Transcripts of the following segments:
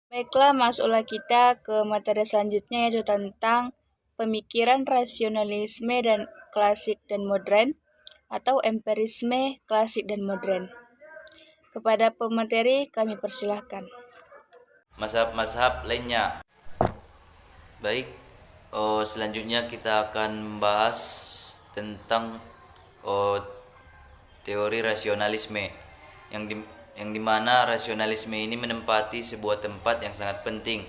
Baiklah, masuklah kita ke materi selanjutnya yaitu tentang pemikiran rasionalisme dan klasik dan modern atau empirisme klasik dan modern. Kepada pemateri kami persilahkan. Mazhab-mazhab lainnya. Baik, selanjutnya kita akan membahas tentang oh, teori rasionalisme yang di, yang dimana rasionalisme ini menempati sebuah tempat yang sangat penting.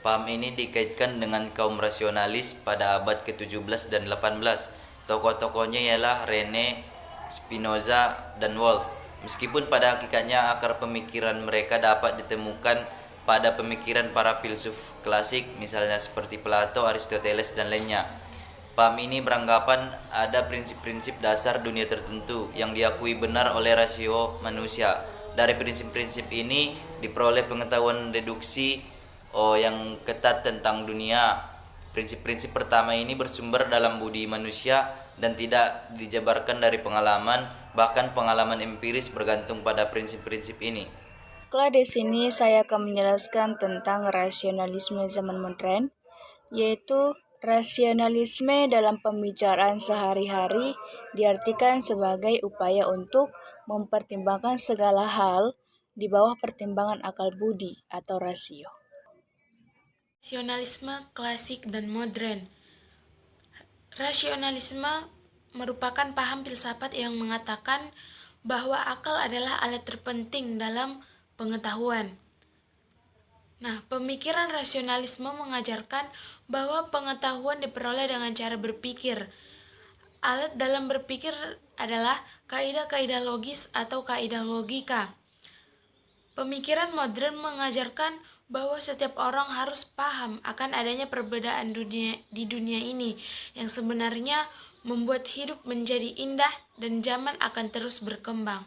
Paham ini dikaitkan dengan kaum rasionalis pada abad ke-17 dan 18. Tokoh-tokohnya ialah Rene, Spinoza, dan Wolff. Meskipun pada hakikatnya akar pemikiran mereka dapat ditemukan pada pemikiran para filsuf klasik misalnya seperti Plato, Aristoteles, dan lainnya. Paham ini beranggapan ada prinsip-prinsip dasar dunia tertentu yang diakui benar oleh rasio manusia. Dari prinsip-prinsip ini diperoleh pengetahuan deduksi yang ketat tentang dunia. Prinsip-prinsip pertama ini bersumber dalam budi manusia dan tidak dijabarkan dari pengalaman, bahkan pengalaman empiris bergantung pada prinsip-prinsip ini. Baiklah, di sini saya akan menjelaskan tentang rasionalisme zaman modern, yaitu rasionalisme dalam pembicaraan sehari-hari diartikan sebagai upaya untuk mempertimbangkan segala hal di bawah pertimbangan akal budi atau rasio. Rasionalisme klasik dan modern. Rasionalisme merupakan paham filsafat yang mengatakan bahwa akal adalah alat terpenting dalam pengetahuan. Nah, pemikiran rasionalisme mengajarkan bahwa pengetahuan diperoleh dengan cara berpikir. Alat dalam berpikir adalah kaidah-kaidah logis atau kaidah logika. Pemikiran modern mengajarkan bahwa setiap orang harus paham akan adanya perbedaan di dunia ini yang sebenarnya membuat hidup menjadi indah dan zaman akan terus berkembang.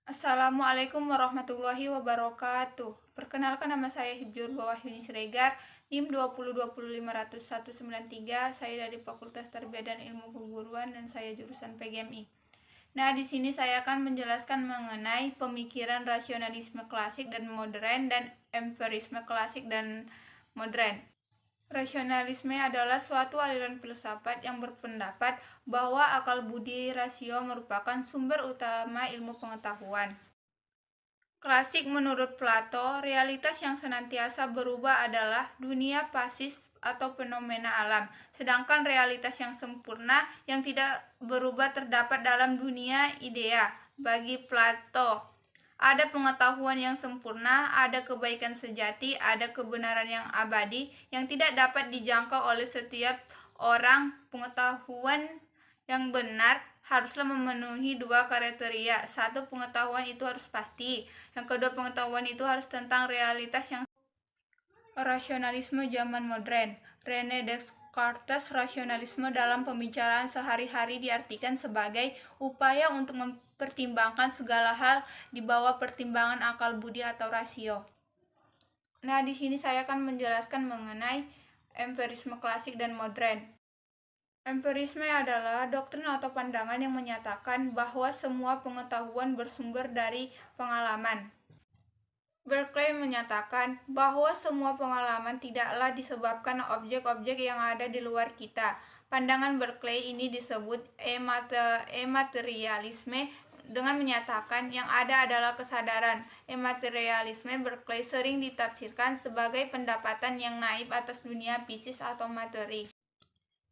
Assalamualaikum warahmatullahi wabarakatuh. Perkenalkan, nama saya Hibjur Wahyuni Siregar, NIM 2020500193. Saya dari Fakultas Tarbiyah dan Ilmu Keguruan dan saya jurusan PGMI. Nah, di sini saya akan menjelaskan mengenai pemikiran rasionalisme klasik dan modern dan empirisme klasik dan modern. Rasionalisme adalah suatu aliran filsafat yang berpendapat bahwa akal budi rasio merupakan sumber utama ilmu pengetahuan. Klasik menurut Plato, realitas yang senantiasa berubah adalah dunia pasis atau fenomena alam, sedangkan realitas yang sempurna yang tidak berubah terdapat dalam dunia idea. Bagi Plato, ada pengetahuan yang sempurna, ada kebaikan sejati, ada kebenaran yang abadi yang tidak dapat dijangkau oleh setiap orang. Pengetahuan yang benar haruslah memenuhi dua kriteria. Satu, pengetahuan itu harus pasti. Yang kedua, pengetahuan itu harus tentang realitas yang rasionalisme zaman modern. René Descartes, rasionalisme dalam pembicaraan sehari-hari diartikan sebagai upaya untuk mempertimbangkan segala hal di bawah pertimbangan akal budi atau rasio. Nah, di sini saya akan menjelaskan mengenai empirisme klasik dan modern. Empirisme adalah doktrin atau pandangan yang menyatakan bahwa semua pengetahuan bersumber dari pengalaman. Berkeley menyatakan bahwa semua pengalaman tidaklah disebabkan objek-objek yang ada di luar kita. Pandangan Berkeley ini disebut ematerialisme dengan menyatakan yang ada adalah kesadaran. Ematerialisme Berkeley sering ditafsirkan sebagai pendapatan yang naib atas dunia fisis atau materi.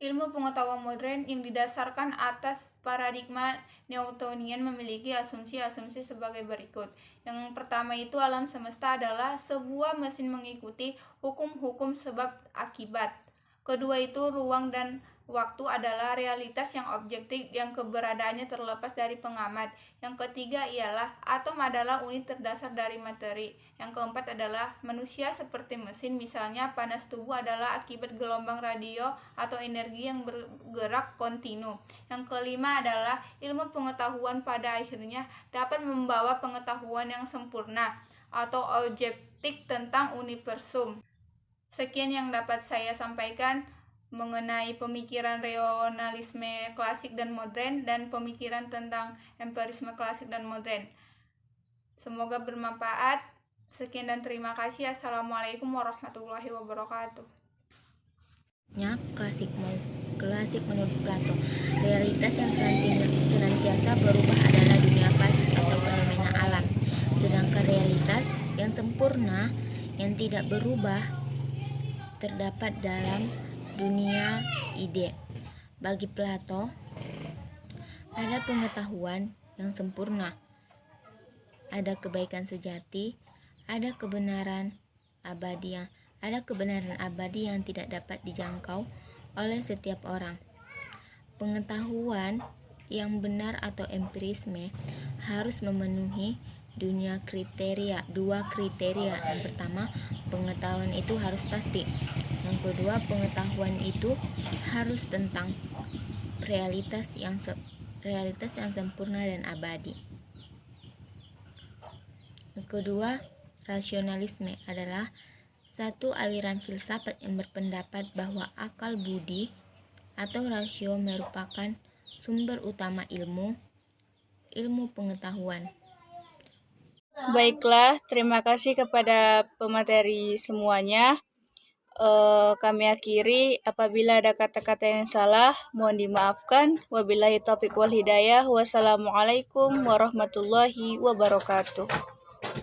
Ilmu pengetahuan modern yang didasarkan atas paradigma Newtonian memiliki asumsi-asumsi sebagai berikut. Yang pertama itu alam semesta adalah sebuah mesin mengikuti hukum-hukum sebab akibat. Kedua itu ruang dan waktu adalah realitas yang objektif yang keberadaannya terlepas dari pengamat. Yang ketiga ialah atom adalah unit terdasar dari materi. Yang keempat adalah manusia seperti mesin, misalnya panas tubuh adalah akibat gelombang radio atau energi yang bergerak kontinu. Yang kelima adalah ilmu pengetahuan pada akhirnya dapat membawa pengetahuan yang sempurna atau objektif tentang universum. Sekian yang dapat saya sampaikan mengenai pemikiran rasionalisme klasik dan modern dan pemikiran tentang empirisme klasik dan modern. Semoga bermanfaat. Sekian dan terima kasih. Assalamualaikum warahmatullahi wabarakatuh. Klasik menurut Plato. Realitas yang senantiasa berubah adalah dunia klasik atau fenomena alam. Sedangkan realitas yang sempurna yang tidak berubah terdapat dalam dunia ide. Bagi Plato, ada pengetahuan yang sempurna, ada kebaikan sejati, ada kebenaran abadi yang tidak dapat dijangkau oleh setiap orang. Pengetahuan yang benar atau empirisme harus memenuhi dua kriteria. Yang pertama, pengetahuan itu harus pasti. Yang kedua, pengetahuan itu harus tentang realitas yang sempurna dan abadi. Yang kedua, rasionalisme adalah satu aliran filsafat yang berpendapat bahwa akal budi atau rasio merupakan sumber utama ilmu pengetahuan. Baiklah, terima kasih kepada pemateri semuanya. Kami akhiri, apabila ada kata-kata yang salah, mohon dimaafkan. Wabillahi taufiq wal hidayah. Wassalamualaikum warahmatullahi wabarakatuh.